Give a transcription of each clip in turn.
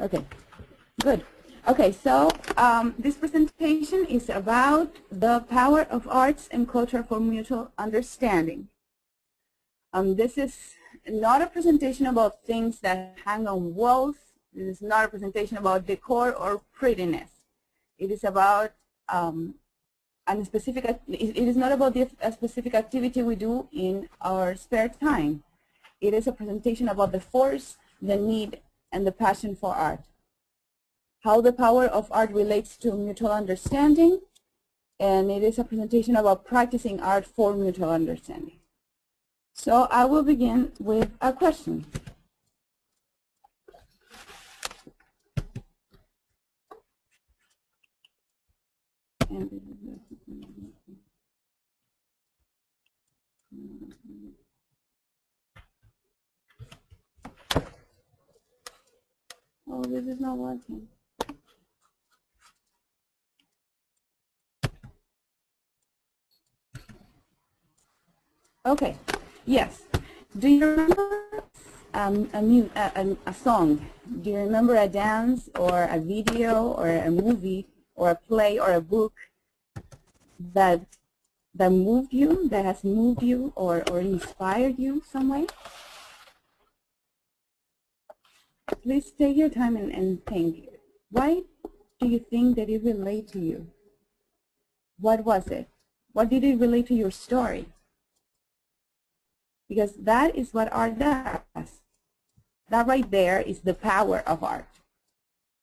Okay, good. Okay, so this presentation is about the power of arts and culture for mutual understanding. This is not a presentation about things that hang on walls. This is not a presentation about decor or prettiness. It is about it is not about a specific activity we do in our spare time. It is a presentation about the force, the need, and the passion for art. How the power of art relates to mutual understanding, and it is a presentation about practicing art for mutual understanding. So I will begin with a question. Oh, this is not working. Okay, yes. Do you remember a song? Do you remember a dance or a video or a movie or a play or a book that moved you, that has moved you or inspired you some way? Please take your time and think. Why do you think that it related to you? What was it? What did it relate to your story? Because that is what art does. That right there is the power of art.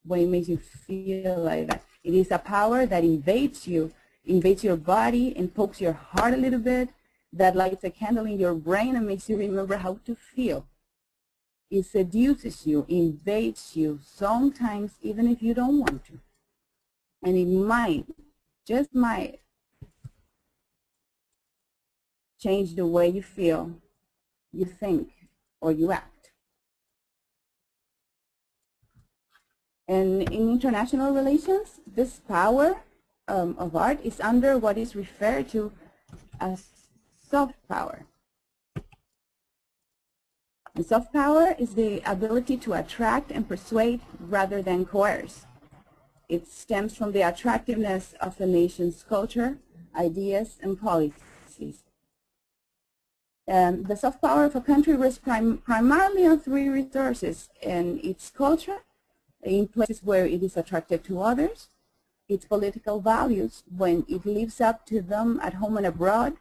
When it makes you feel like that. It is a power that invades you, invades your body and pokes your heart a little bit, that lights a candle in your brain and makes you remember how to feel. It seduces you, invades you, sometimes even if you don't want to. And it might, just might, change the way you feel, you think, or you act. And in international relations, this power of art is under what is referred to as soft power. And soft power is the ability to attract and persuade rather than coerce. It stems from the attractiveness of a nation's culture, ideas, and policies. The soft power of a country rests primarily on three resources: in its culture, in places where it is attractive to others, its political values when it lives up to them at home and abroad,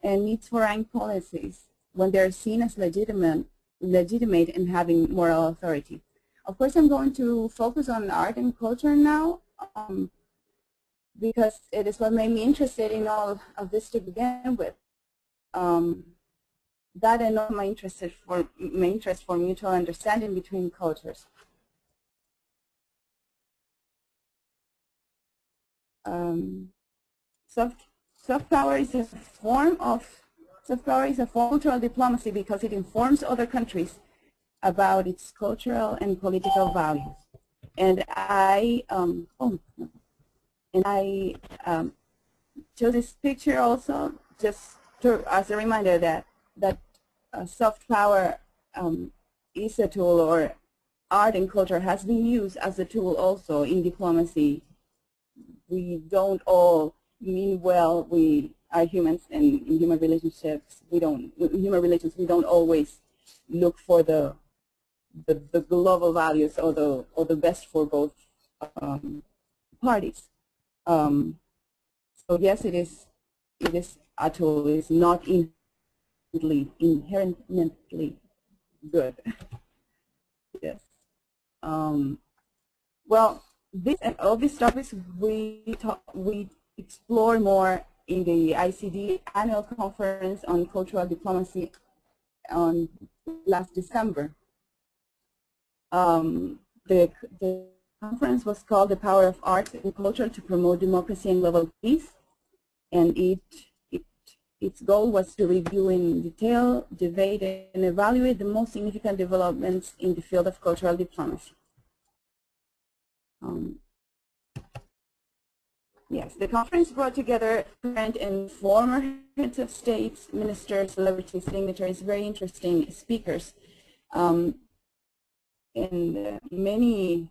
and its foreign policies when they're seen as legitimate and having moral authority. Of course, I'm going to focus on art and culture now because it is what made me interested in all of this to begin with. That and all my interest for mutual understanding between cultures. Soft power is a form of cultural diplomacy because it informs other countries about its cultural and political values. And I chose this picture also just as a reminder that soft power is a tool, or art and culture has been used as a tool also in diplomacy. We don't all mean well. We are humans, and in human relationships, we don't always look for the global values or the best for both parties. So yes, it is a tool. It is not inherently good. Yes. Well, this and all these topics we explore more in the ICD annual conference on cultural diplomacy on last December. The conference was called "The Power of Art and Culture to Promote Democracy and Global Peace," and its goal was to review in detail, debate, and evaluate the most significant developments in the field of cultural diplomacy. Yes, the conference brought together current and former heads of states, ministers, celebrities, dignitaries, very interesting speakers. many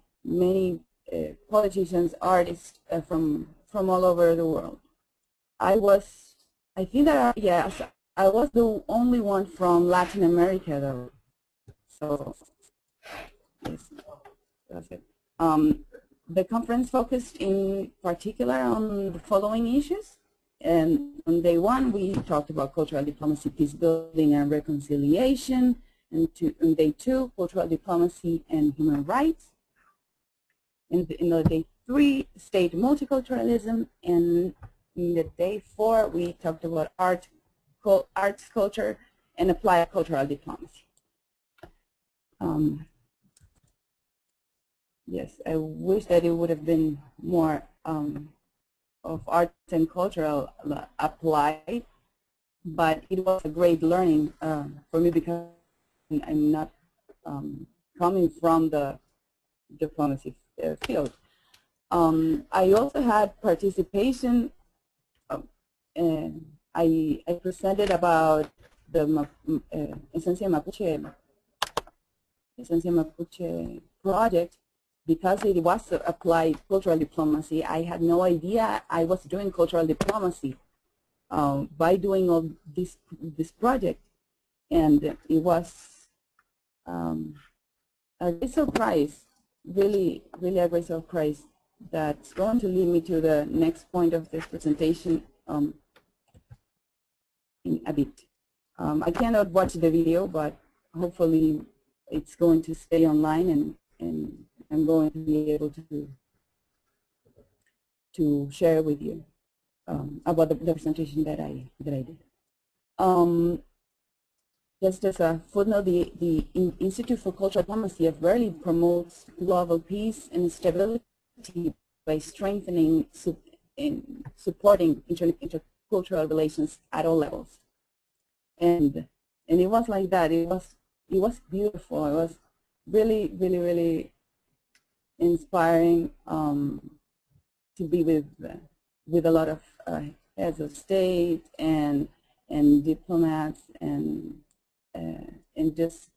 politicians, artists from all over the world. I think that yes, I was the only one from Latin America though. So yes, that's it. The conference focused in particular on the following issues. And on day one, we talked about cultural diplomacy, peace building, and reconciliation. And on day two, cultural diplomacy and human rights. In the day three, state multiculturalism. And in the day four, we talked about arts, culture, and applied cultural diplomacy. Yes, I wish that it would have been more of arts and cultural applied, but it was a great learning for me because I'm not coming from the diplomacy field. I also had participation. I presented about the Insititue Mapuche project. Because it was applied cultural diplomacy, I had no idea I was doing cultural diplomacy by doing all this project, and it was a great surprise, really a great surprise that's going to lead me to the next point of this presentation in a bit. I cannot watch the video, but hopefully it's going to stay online, and I'm going to be able to share with you about the presentation that I did. Just as a footnote, the Institute for Cultural Diplomacy of Berlin promotes global peace and stability by strengthening and supporting intercultural relations at all levels. And it was like that. It was beautiful. It was really inspiring to be with a lot of heads of state and diplomats and just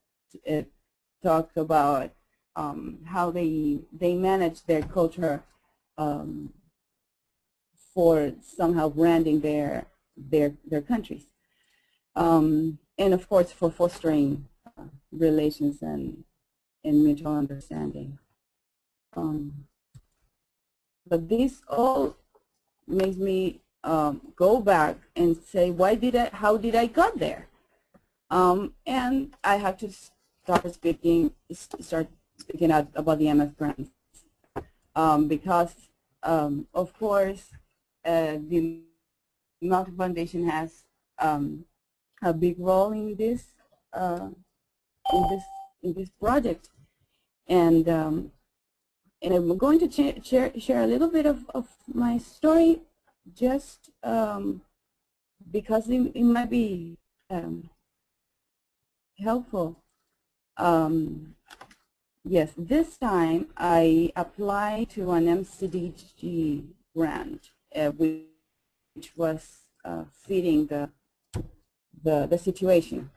talk about how they manage their culture for somehow branding their countries, and of course for fostering relations and mutual understanding. But this all makes me go back and say, how did I got there? And I have to start speaking out about the MF grants, because of course the Melton Foundation has a big role in this project, and I'm going to share a little bit of my story, just because it might be helpful. Yes, this time I applied to an Insititue grant, which was fitting the situation.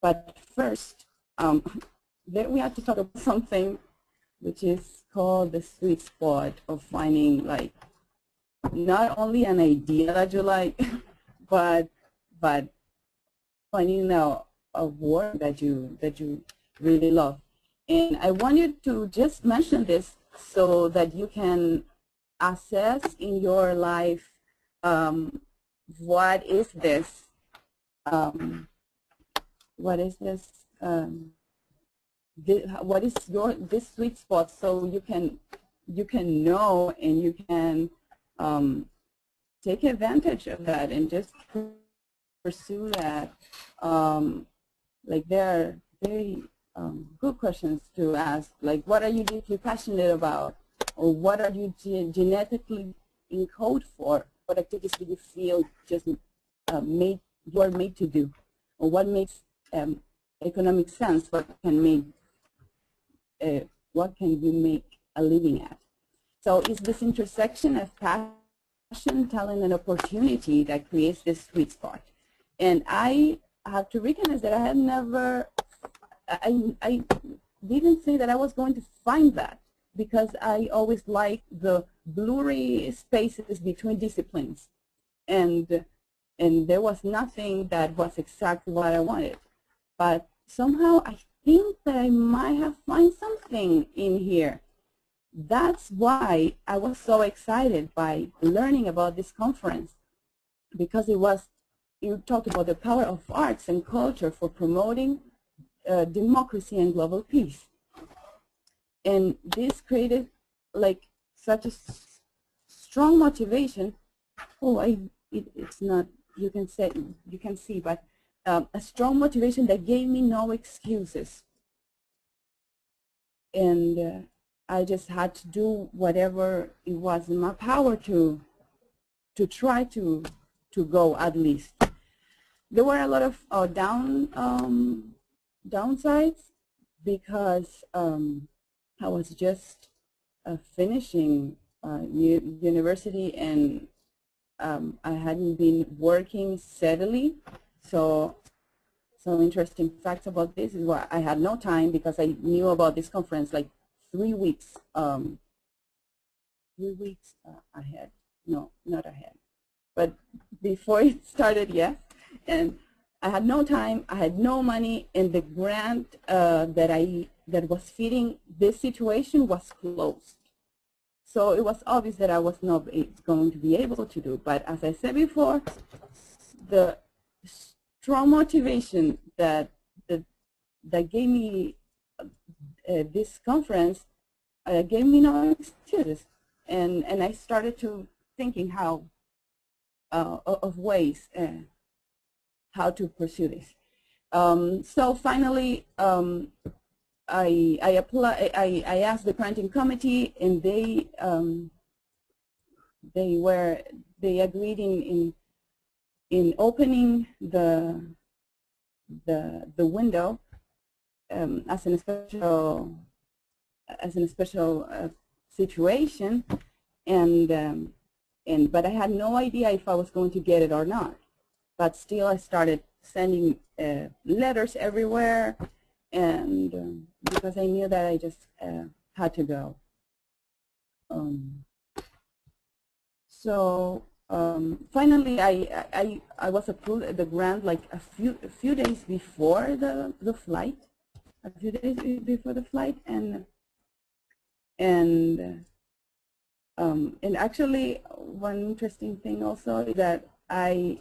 But first, then we have to talk about something which is called the sweet spot of finding, like, not only an idea that you like, but finding a work that you really love. And I want you to just mention this so that you can assess in your life, what is this? What is this? What is this sweet spot? So you can know, and you can take advantage of that and just pursue that. Like, there are very good questions to ask, like, what are you deeply passionate about, or what are you genetically encoded for? What activities do you feel just you are made to do, or what makes economic sense? What can you make a living at? So it's this intersection of passion, talent, and opportunity that creates this sweet spot. And I have to recognize that I have never I didn't say that I was going to find that, because I always like the blurry spaces between disciplines, and there was nothing that was exactly what I wanted. But somehow I think that I might have found something in here. That's why I was so excited by learning about this conference, because you talked about the power of arts and culture for promoting democracy and global peace. And this created like such a strong motivation. Oh, it's not, you can see, but a strong motivation that gave me no excuses. And I just had to do whatever it was in my power to try to go at least. There were a lot of downsides, because I was just finishing university, and I hadn't been working steadily. So some interesting facts about this is why I had no time, because I knew about this conference like 3 weeks, 3 weeks ahead. No, not ahead, but before it started, yes. And I had no time, I had no money, and the grant that was feeding this situation was closed. So it was obvious that I was not going to be able to do. But as I said before, the strong motivation that gave me this conference gave me no excuses, and I started to thinking how of ways how to pursue this. So finally, I asked the granting committee, and they agreed in opening the window as in a special situation, but I had no idea if I was going to get it or not. But still, I started sending letters everywhere, and because I knew that I just had to go. So finally, I was approved at the grant like a few days before the flight, and actually one interesting thing also is that I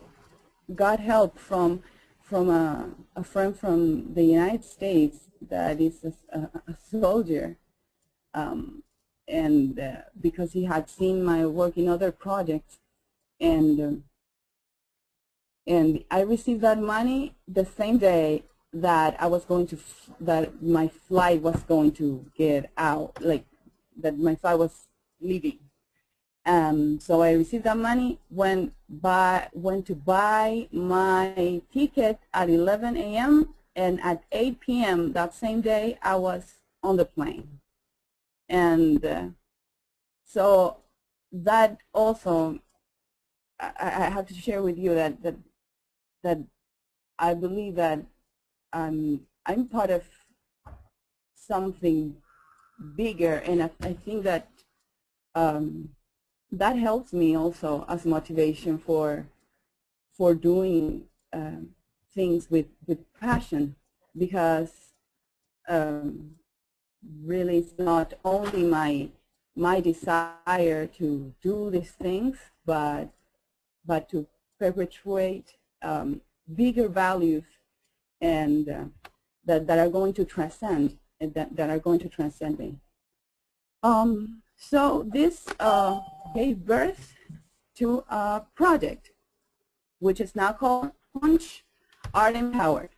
got help from a friend from the United States that is a soldier, and because he had seen my work in other projects, and I received that money the same day that I was going to that my flight was going to get out, like that my flight was leaving. So I received that money, went to buy my ticket at 11 a.m. and at 8 p.m. that same day I was on the plane. And so that also, I have to share with you that I believe that I'm part of something bigger, and I think that that helps me also as motivation for doing things with passion, because really it's not only my desire to do these things, but to perpetuate bigger values, and that are going to transcend, that are going to transcend me. So this gave birth to a project, which is now called Punch Art Empowered.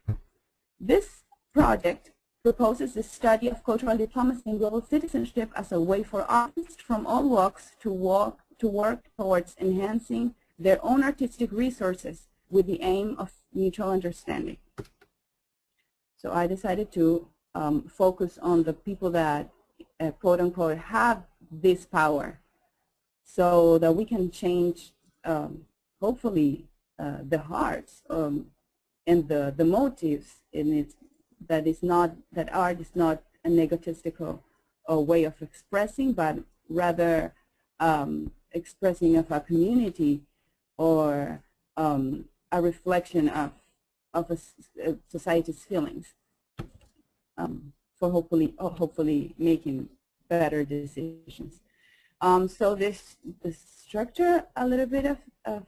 This project proposes the study of cultural diplomacy and global citizenship as a way for artists from all walks to work towards enhancing their own artistic resources with the aim of mutual understanding. So I decided to focus on the people that, quote unquote, have this power, so that we can change, hopefully, the hearts and the motives, and it's that art is not an egotistical way of expressing, but rather expressing of a community or a reflection of a society's feelings for hopefully making better decisions. So the structure a little bit of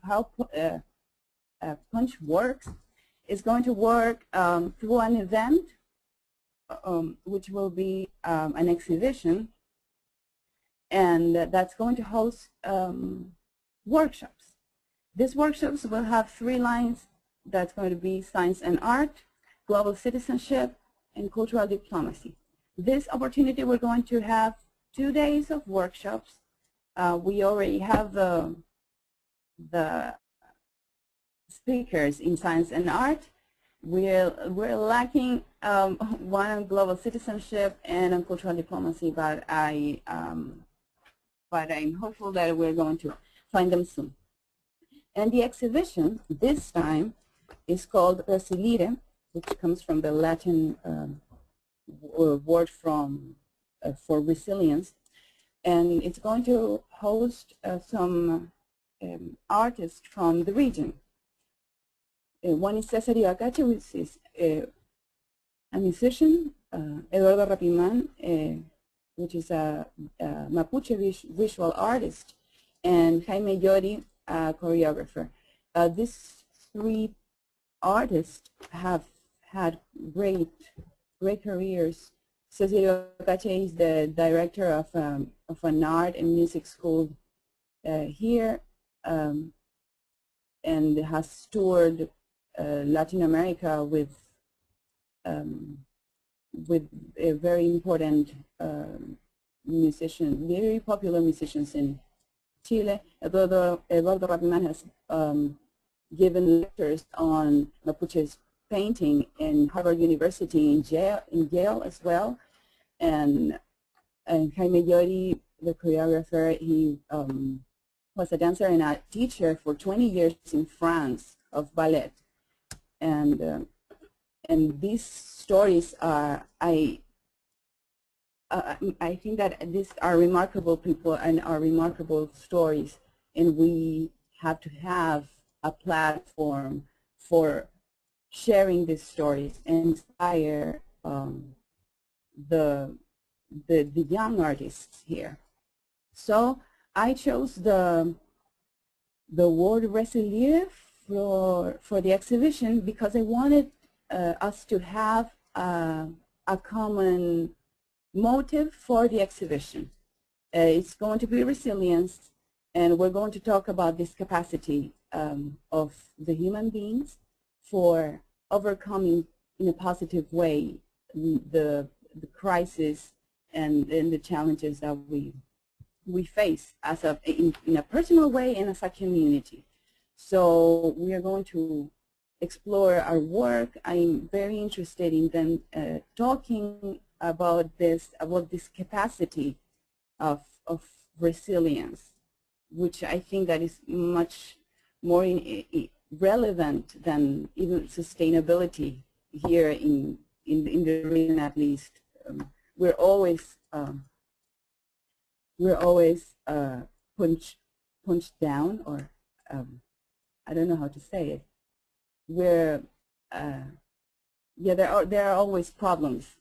how Punch works is going to work through an event, which will be an exhibition, and that's going to host workshops. These workshops will have 3 lines. That's going to be science and art, global citizenship, and cultural diplomacy. This opportunity, we're going to have 2 days of workshops. We already have the speakers in science and art. We're lacking one on global citizenship and on cultural diplomacy, but I'm hopeful that we're going to find them soon. And the exhibition this time is called Resiliere, which comes from the Latin word for resilience, and it's going to host some artists from the region. One is Insititue, which is a musician, Eduardo Rapiman, which is a Mapuche visual artist, and Jaime Yori, a choreographer. These 3 artists have had great careers. Cecilio Cache is the director of an art and music school here, and has toured Latin America with a very important very popular musicians in Chile. Eduardo Rapiman has given lectures on Mapuche's painting in Harvard University in Yale as well, and Jaime Yori, the choreographer, he was a dancer and a teacher for 20 years in France of ballet, and these stories are I think that these are remarkable people and are remarkable stories, and we have to have a platform for sharing these stories and inspire the young artists here. So I chose the word Resiliere for the exhibition because I wanted us to have a common motive for the exhibition. It's going to be resilience, and we're going to talk about this capacity of the human beings for overcoming in a positive way the crisis and the challenges that we face as in a personal way and as a community. So we are going to explore our work. I'm very interested in them talking about this capacity of resilience, which I think that is much more relevant than even sustainability here in the region, at least. We're always punched down, or I don't know how to say it. There are always problems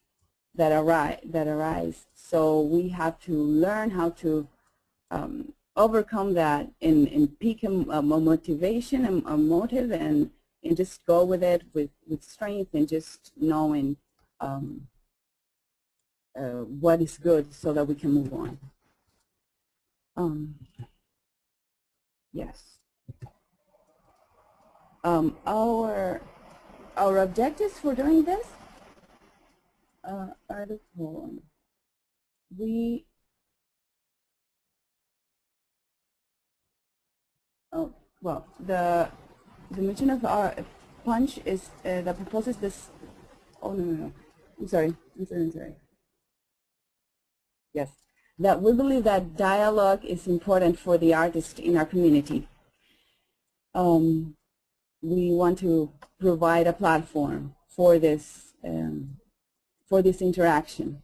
that arise. So we have to learn how to overcome that and pick a motivation and a motive, and just go with it with strength, and just knowing what is good so that we can move on. Yes. Our objectives for doing this are the following. Well, the mission of our punch is that proposes this. Oh no. I'm sorry. Yes, that we believe that dialogue is important for the artists in our community. We want to provide a platform for this for this interaction.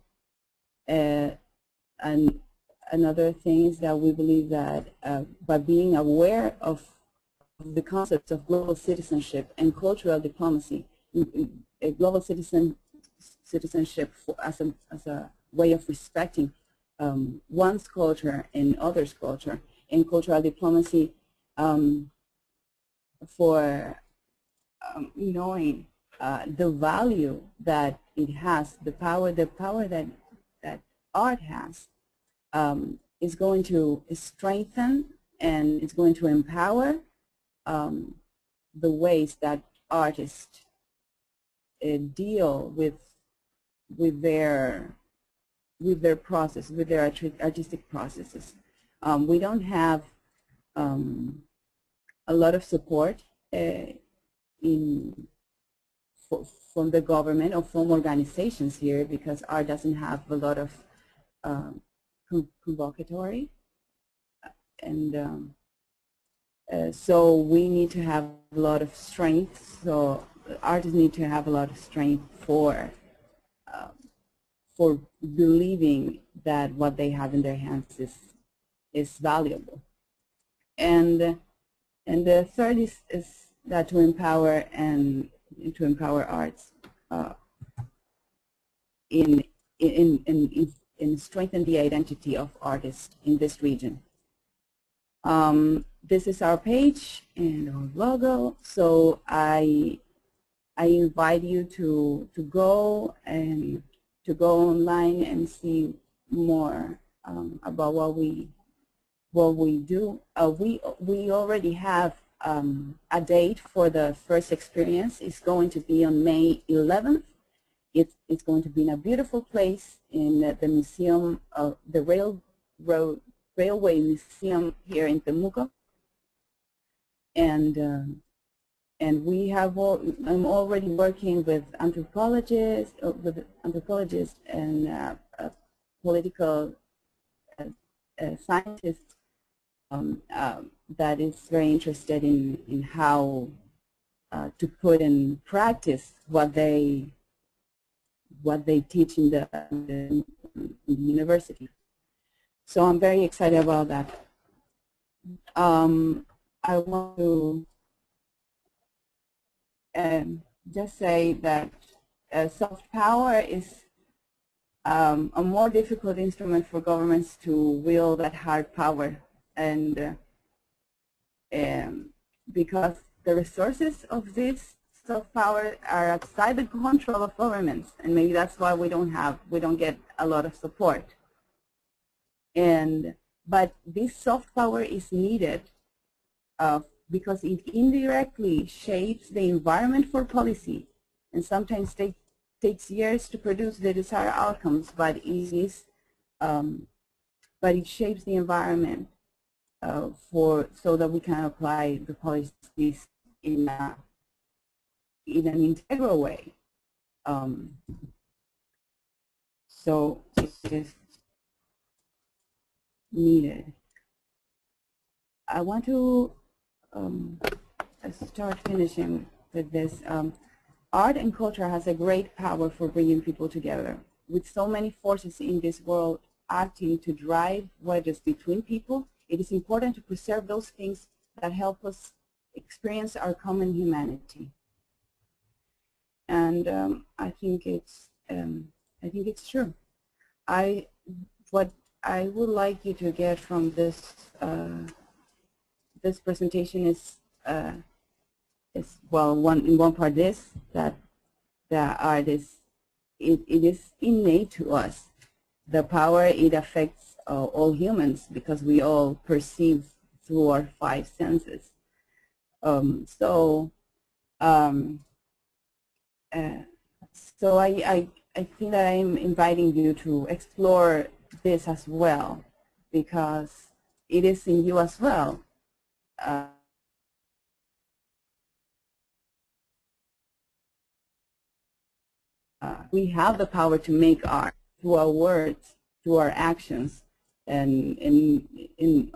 And another thing is that we believe that by being aware of the concepts of global citizenship and cultural diplomacy, a global citizenship as a way of respecting one's culture and others' culture, and cultural diplomacy for knowing the value that it has, the power that art has, is going to strengthen and it's going to empower the ways that artists deal with their process, with their artistic processes. We don't have a lot of support from the government or from organizations here, because art doesn't have a lot of convocatory, and so we need to have a lot of strength. So artists need to have a lot of strength for believing that what they have in their hands is valuable. And the third is that to empower arts in strengthen the identity of artists in this region. This is our page and our logo. So I invite you to go online and see more about what we do. We already have a date for the first experience. It's going to be on May 11th. It's going to be in a beautiful place in the museum of the Railway Museum here in Temuco. And I'm already working with anthropologists and political scientists that is very interested in how to put in practice what they teach in the university. So I'm very excited about that. I want to just say that soft power is a more difficult instrument for governments to wield that hard power, and because the resources of this soft power are outside the control of governments, and maybe that's why we don't get a lot of support. But this soft power is needed because it indirectly shapes the environment for policy, and sometimes takes years to produce the desired outcomes, but it shapes the environment so that we can apply the policies in an integral way. So it is needed. I want to start finishing with this. Art and culture has a great power for bringing people together. With so many forces in this world acting to drive wedges between people, it is important to preserve those things that help us experience our common humanity. And I think it's true. What I would like you to get from this this presentation is well, in one part that art is it is innate to us. The power, it affects all humans because we all perceive through our five senses. So I think that I'm inviting you to explore this as well, because it is in you as well. We have the power to make art through our words, through our actions, and in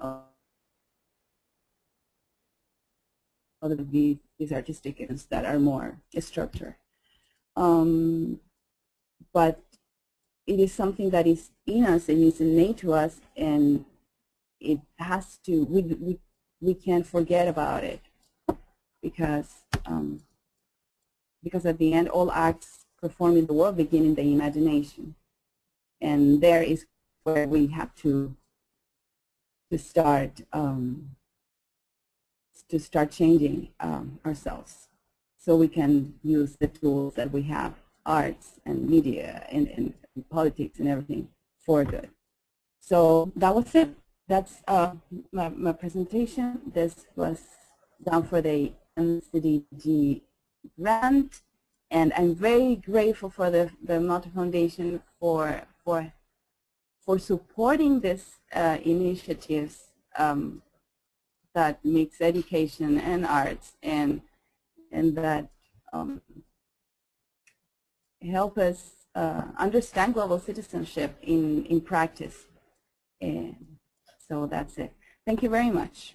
other these artistic events that are more structured. but it is something that is in us and is innate to us, and it has to, we can't forget about it, because at the end, all acts performed in the world begin in the imagination, and there is where we have to start changing ourselves, so we can use the tools that we have, arts and media and politics and everything, for good. So that was it. That's my presentation. This was done for the Insititue grant, and I'm very grateful for the Melton Foundation for supporting this initiatives that mix education and arts, and that help us understand global citizenship in practice. And so that's it. Thank you very much.